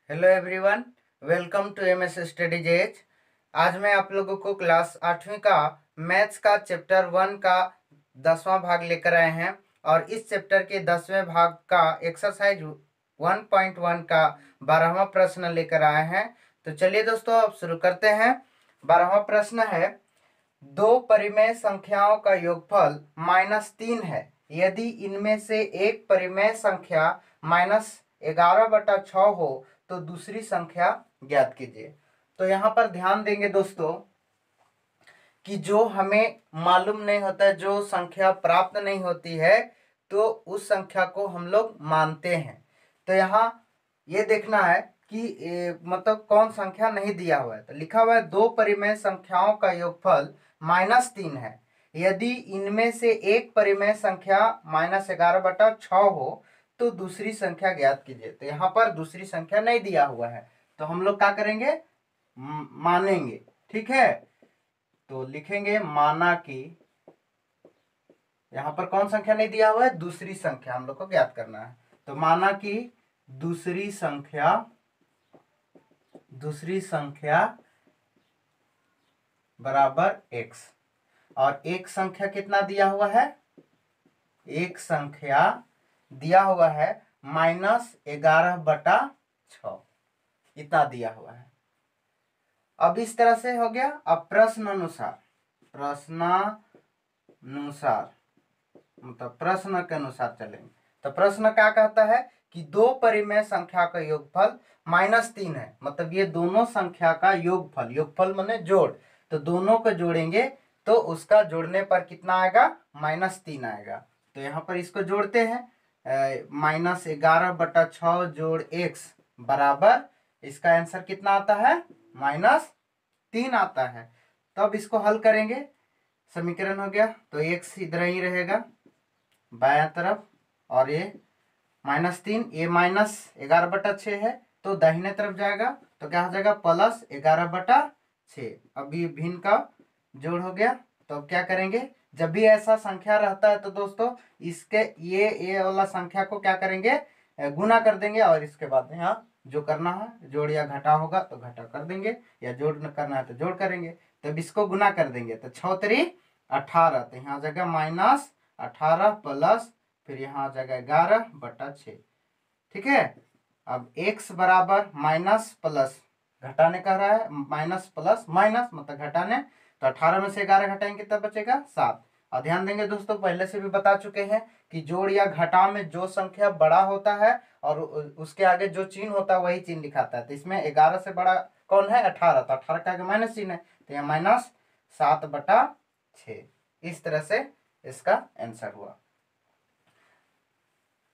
Hello everyone, welcome to MS studies edge. आज मैं आप लोगों को क्लास 8वीं का मैथ्स का चैप्टर 1 का 10वां भाग लेकर आए हैं और इस चैप्टर के 10वें भाग का एक्सरसाइज 1.1 का 12वां प्रश्न लेकर आए हैं। तो चलिए दोस्तों, अब शुरू करते हैं। 12वां प्रश्न है, दो परिमेय संख्याओं का योगफल -3 है। यदि इनमें से एक परिमेय संख्या -11/6 हो तो दूसरी संख्या ज्ञात कीजिए। तो यहाँ पर ध्यान देंगे दोस्तों कि जो हमें मालूम नहीं होता है, जो संख्या प्राप्त नहीं होती है, तो उस संख्या को हम लोग मानते हैं। तो यहाँ ये देखना है कि मतलब कौन संख्या नहीं दिया हुआ है। तो लिखा हुआ है दो परिमेय संख्याओं का योगफल -3 है। यदि इनमें से एक परिमेय संख्या -11/6 हो तो दूसरी संख्या ज्ञात कीजिए। तो यहाँ पर दूसरी संख्या नहीं दिया हुआ है, तो हम लोग क्या करेंगे, मानेंगे। ठीक है, तो लिखेंगे माना कि, यहाँ पर कौन संख्या नहीं दिया हुआ है, दूसरी संख्या हम लोग को ज्ञात करना है। तो माना कि दूसरी संख्या बराबर x, और एक संख्या कितना दिया हुआ है, एक संख्या दिया हुआ है -11/6, इतना दिया हुआ है। अब इस तरह से हो गया। अब प्रश्नानुसार मतलब प्रश्न के अनुसार चलेंगे। तो प्रश्न क्या कहता है कि दो परिमेय संख्या का योगफल -3 है, मतलब ये दोनों संख्या का योगफल माने जोड़। तो दोनों को जोड़ेंगे तो उसका जोड़ने पर कितना आएगा, -3 आएगा। तो यहाँ पर इसको जोड़ते हैं, -11/6 जोड़ x बराबर, इसका आंसर कितना आता है, -3 आता है। तब इसको हल करेंगे, समीकरण हो गया। तो x इधर ही रहेगा बायां तरफ, और ये -3, ये -11/6 है तो दाहिने तरफ जाएगा, तो क्या हो जाएगा, +11/6। अब ये भिन्न का जोड़ हो गया। तो अब क्या करेंगे, जब भी ऐसा संख्या रहता है तो दोस्तों इसके ये वाला संख्या को क्या करेंगे, गुना कर देंगे, और इसके बाद यहाँ जो करना है, जोड़ या घटा होगा तो घटा कर देंगे, या जोड़ करना है तो जोड़ करेंगे। तब इसको गुना कर देंगे तो 6×3=18, तो यहाँ जाएगा -18 प्लस, फिर यहाँ आ जाएगा 11/6। ठीक है, अब x बराबर माइनस प्लस, घटाने कह रहा है, माइनस प्लस माइनस मतलब घटाने, तो 18 में से 11 घटाएंगे तब बचेगा 7। और ध्यान देंगे दोस्तों, पहले से भी बता चुके हैं कि जोड़ या घटा में जो संख्या बड़ा होता है और उसके आगे जो चिन्ह होता है वही चिन्ह दिखाता है। तो इसमें 11 से बड़ा कौन है, 18, तो 18 के आगे माइनस चिन्ह है, तो यहाँ -7/6। इस तरह से इसका आंसर हुआ।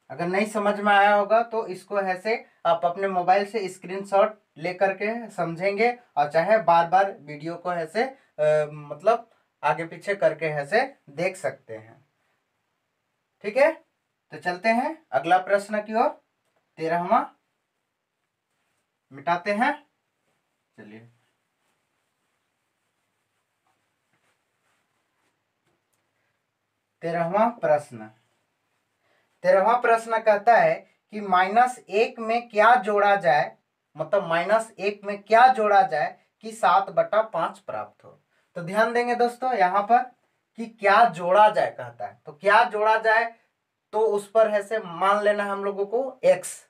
अगर नहीं समझ में आया होगा तो इसको ऐसे आप अपने मोबाइल से स्क्रीनशॉट ले करके समझेंगे, और चाहे बार बार वीडियो को ऐसे मतलब आगे पीछे करके ऐसे देख सकते हैं। ठीक है, तो चलते हैं अगला प्रश्न की ओर। 13वां मिटाते हैं, चलिए। 13वां प्रश्न कहता है कि -1 में क्या जोड़ा जाए, मतलब -1 में क्या जोड़ा जाए कि 7/5 प्राप्त हो। तो ध्यान देंगे दोस्तों यहाँ पर कि क्या जोड़ा जाए कहता है, तो क्या जोड़ा जाए, तो उस पर ऐसे मान लेना है हम लोगों को x।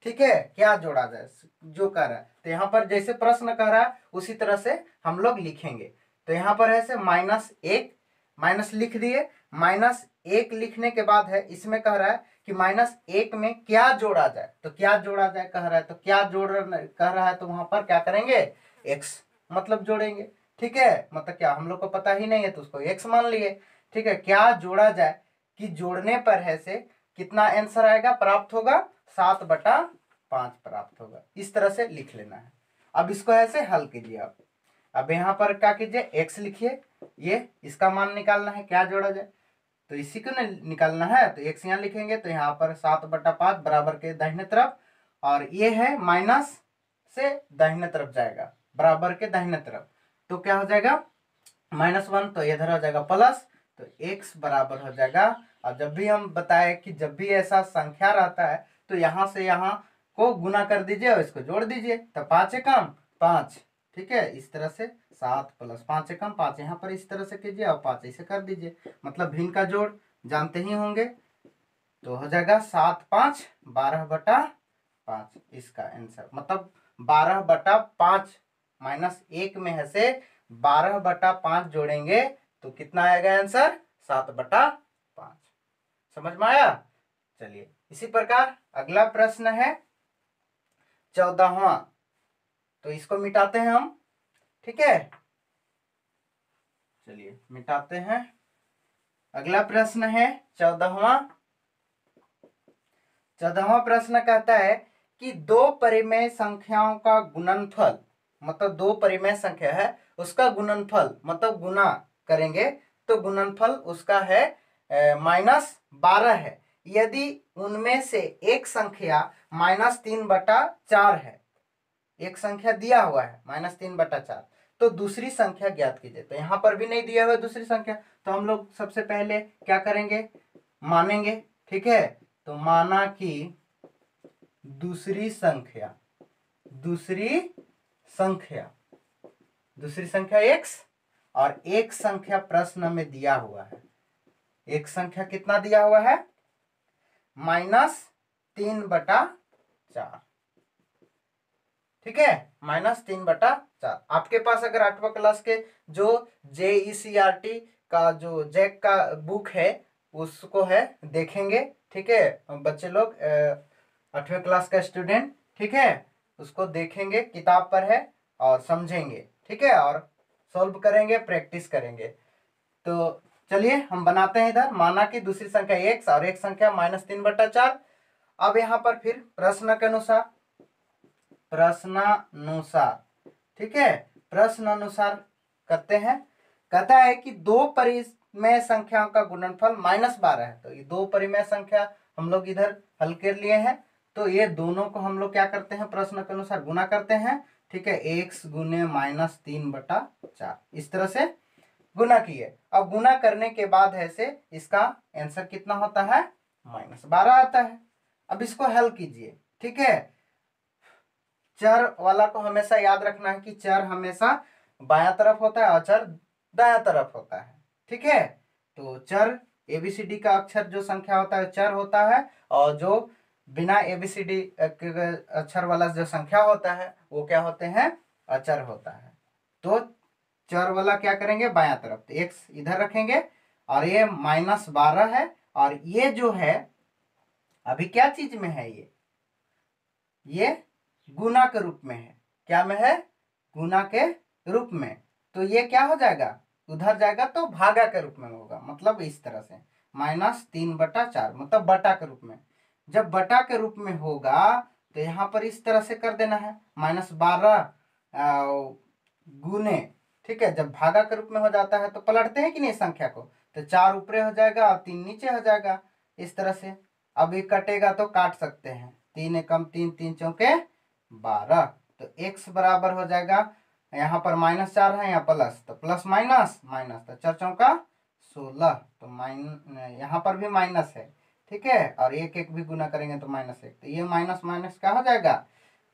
ठीक है, क्या जोड़ा जाए जो कह रहा है, तो यहाँ पर जैसे प्रश्न कह रहा है उसी तरह से हम लोग लिखेंगे। तो यहाँ पर ऐसे -1 माइनस लिख दिए, -1 लिखने के बाद है इसमें कह रहा है कि -1 में क्या जोड़ा जाए, तो क्या जोड़ा जाए कह रहा है, तो क्या जोड़ कह रहा है, तो वहां पर क्या करेंगे, x मतलब जोड़ेंगे। ठीक है, मतलब क्या हम लोग को पता ही नहीं है तो उसको x मान लिए। ठीक है, क्या जोड़ा जाए कि जोड़ने पर है से कितना आंसर आएगा, प्राप्त होगा 7/5 प्राप्त होगा। इस तरह से लिख लेना है। अब इसको ऐसे हल कीजिए आप। अब यहाँ पर क्या कीजिए, x लिखिए, ये इसका मान निकालना है, क्या जोड़ा जाए, तो इसी को निकालना है। तो x यहाँ लिखेंगे, तो यहाँ पर 7/5 बराबर के दाहिने तरफ, और ये है माइनस से दाहिने तरफ जाएगा, बराबर के दाहिने तरफ, तो क्या हो जाएगा -1, तो इधर हो जाएगा प्लस, तो x बराबर हो जाएगा। और जब भी हम बताए कि जब भी ऐसा संख्या रहता है तो यहाँ से यहाँ को गुना कर दीजिए और इसको जोड़ दीजिए, तो 5 एकम 5, ठीक है। इस तरह से 7 प्लस 5 एकम 5, यहाँ पर इस तरह से कीजिए और 5 ऐसे कर दीजिए, मतलब भिन्न का जोड़ जानते ही होंगे। तो हो जाएगा 7 5 12/5, इसका आंसर मतलब 12/5 -1 में है से 12/5 जोड़ेंगे तो कितना आएगा आंसर, 7/5। समझ में आया। चलिए इसी प्रकार अगला प्रश्न है 14वां, तो इसको मिटाते हैं हम, ठीक है। चलिए मिटाते हैं। अगला प्रश्न है 14वां। 14वां प्रश्न कहता है कि दो परिमेय संख्याओं का गुणनफल, मतलब दो परिमेय संख्या है उसका गुणनफल मतलब गुना करेंगे तो गुणनफल उसका है -12 है, यदि उनमें से एक संख्या -3/4 है, एक संख्या दिया हुआ है -3/4, तो दूसरी संख्या ज्ञात कीजिए। तो यहाँ पर भी नहीं दिया हुआ दूसरी संख्या, तो हम लोग सबसे पहले क्या करेंगे, मानेंगे, ठीक है। तो माना कि दूसरी संख्या x और एक संख्या प्रश्न में दिया हुआ है, एक संख्या कितना दिया हुआ है -3/4, ठीक है, -3/4। आपके पास अगर 8वां क्लास के जो JECRT का जो जैक का बुक है उसको है देखेंगे, ठीक है, बच्चे लोग 8वें क्लास का स्टूडेंट, ठीक है, उसको देखेंगे, किताब पर है और समझेंगे, ठीक है, और सॉल्व करेंगे, प्रैक्टिस करेंगे। तो चलिए हम बनाते हैं इधर, माना कि दूसरी संख्या x और एक संख्या -3/4। अब यहाँ पर फिर प्रश्न के अनुसार, ठीक है, प्रश्न अनुसार करते हैं। कहता है कि दो परिमेय संख्याओं का गुणनफल -12 है, तो ये दो परिमेय संख्या हम लोग इधर हल कर लिए हैं, तो ये दोनों को हम लोग क्या करते हैं, प्रश्न के अनुसार गुना करते हैं, ठीक है, x गुने -3/4, इस तरह से गुना किए। अब गुना करने के बाद है से इसका आंसर कितना होता है, -12 आता है। अब इसको हल कीजिए, ठीक है। चर वाला को हमेशा याद रखना है कि चर हमेशा बायां तरफ होता है और चर दायां तरफ होता है, ठीक है। तो चर ABCD का अक्षर जो संख्या होता है चर होता है, और जो बिना ABCD अक्षर वाला जो संख्या होता है वो क्या होते हैं, अचर होता है। तो चर वाला क्या करेंगे, बायां तरफ, तो x इधर रखेंगे और ये -12 है, और ये जो है अभी क्या चीज में है, ये गुना के रूप में है, क्या में है, गुना के रूप में। तो ये क्या हो जाएगा, उधर जाएगा तो भागा के रूप में होगा, मतलब इस तरह से -3/4, मतलब बटा के रूप में। जब बटा के रूप में होगा तो यहाँ पर इस तरह से कर देना है, -12 गुने, ठीक है। जब भागा के रूप में हो जाता है तो पलटते हैं कि नहीं संख्या को, तो 4 ऊपरे हो जाएगा और 3 नीचे हो जाएगा, इस तरह से। अब ये कटेगा तो काट सकते हैं, 3 एकम 3, 3 चौके 12, तो x बराबर हो जाएगा, यहाँ पर -4 है, यहाँ प्लस, तो प्लस माइनस माइनस, तो 4 चौका 16, तो यहाँ पर भी माइनस है, ठीक है, और एक एक भी गुना करेंगे तो -1, तो ये माइनस माइनस क्या हो जाएगा,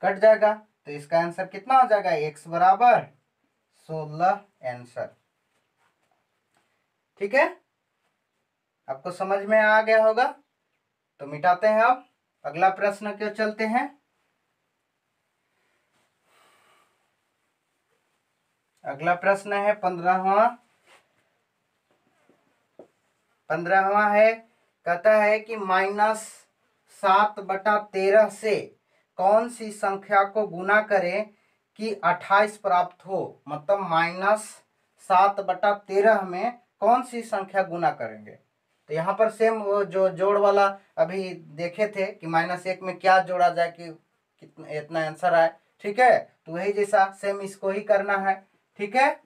कट जाएगा। तो इसका आंसर कितना हो जाएगा, x बराबर 16 आंसर, ठीक है। आपको समझ में आ गया होगा। तो मिटाते हैं, अब अगला प्रश्न क्यों चलते हैं। अगला प्रश्न है 15वां है। कहता है कि -7/13 से कौन सी संख्या को गुना करें कि 28 प्राप्त हो, मतलब -7/13 में कौन सी संख्या गुना करेंगे। तो यहाँ पर सेम वो जो जोड़ वाला अभी देखे थे कि -1 में क्या जोड़ा जाए कि कितना इतना आंसर आए, ठीक है, तो वही जैसा सेम इसको ही करना है, ठीक है।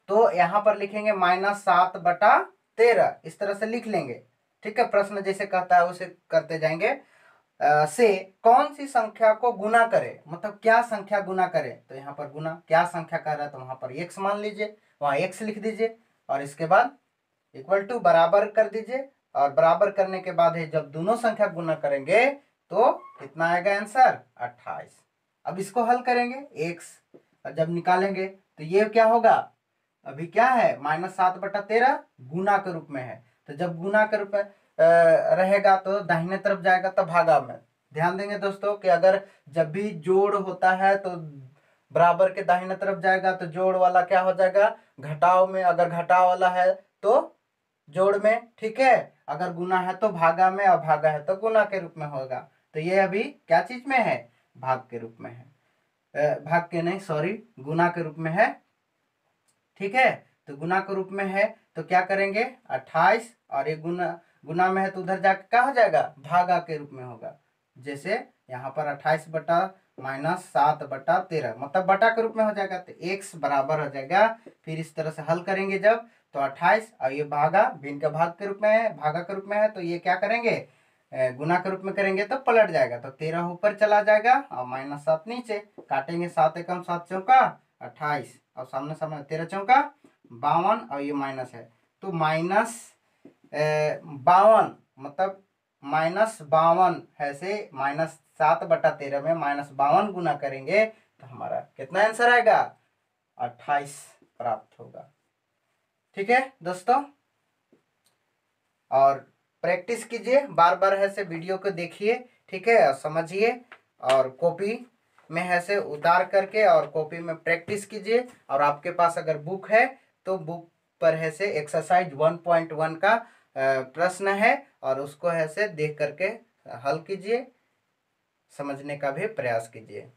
तो यहाँ पर लिखेंगे -7/13, इस तरह से लिख लेंगे, ठीक है। प्रश्न जैसे कहता है उसे करते जाएंगे। से कौन सी संख्या को गुना करे, मतलब क्या संख्या गुना करे, तो यहाँ पर गुना क्या संख्या कर रहा है, तो वहां पर x मान लीजिए, वहां x लिख दीजिए, और इसके बाद इक्वल टू बराबर कर दीजिए, और बराबर करने के बाद है जब दोनों संख्या गुना करेंगे तो कितना आएगा आंसर 28। अब इसको हल करेंगे x, और जब निकालेंगे तो ये क्या होगा, अभी क्या है -7/13 गुना के रूप में है, तो जब गुना के रूप में रहेगा तो दाहिने तरफ जाएगा तो भागा में। ध्यान देंगे दोस्तों कि अगर जब भी जोड़ होता है तो बराबर के दाहिने तरफ जाएगा तो जोड़ वाला क्या हो जाएगा घटाव में, अगर घटाव वाला है तो जोड़ में, ठीक है। अगर गुना है तो भागा में, और भागा है तो गुना के रूप में होगा। तो ये अभी क्या चीज में है, भाग के रूप में है, भाग के नहीं सॉरी गुना के रूप में है, ठीक है। तो गुना के रूप में है तो क्या करेंगे 28, और ये गुना में है तो उधर जाके क्या हो जाएगा भागा के रूप में होगा। जैसे यहाँ पर 28 बटा -7/13 मतलब बटा के रूप में हो जाएगा, तो x बराबर हो जाएगा। फिर इस तरह से हल करेंगे जब तो 28, और ये भागा भिन्न का भाग के रूप में है, भागा के रूप में है, तो ये क्या करेंगे गुना के रूप में करेंगे तो पलट जाएगा, तो 13 ऊपर चला जाएगा और -7 नीचे। काटेंगे 7 एकम 7 चौका 28, और सामने सामने 13 चौका 52, और ये माइनस है तो -52 मतलब -52 है से -7/13 में -52 गुना करेंगे तो हमारा कितना आंसर आएगा 28 प्राप्त होगा। ठीक है दोस्तों, और प्रैक्टिस कीजिए, बार बार है से वीडियो को देखिए, ठीक है, और समझिए, और कॉपी में है से उतार करके और कॉपी में प्रैक्टिस कीजिए। और आपके पास अगर बुक है तो बुक पर है से एक्सरसाइज 1.1 का प्रश्न है, और उसको है से देख करके हल कीजिए, समझने का भी प्रयास कीजिए।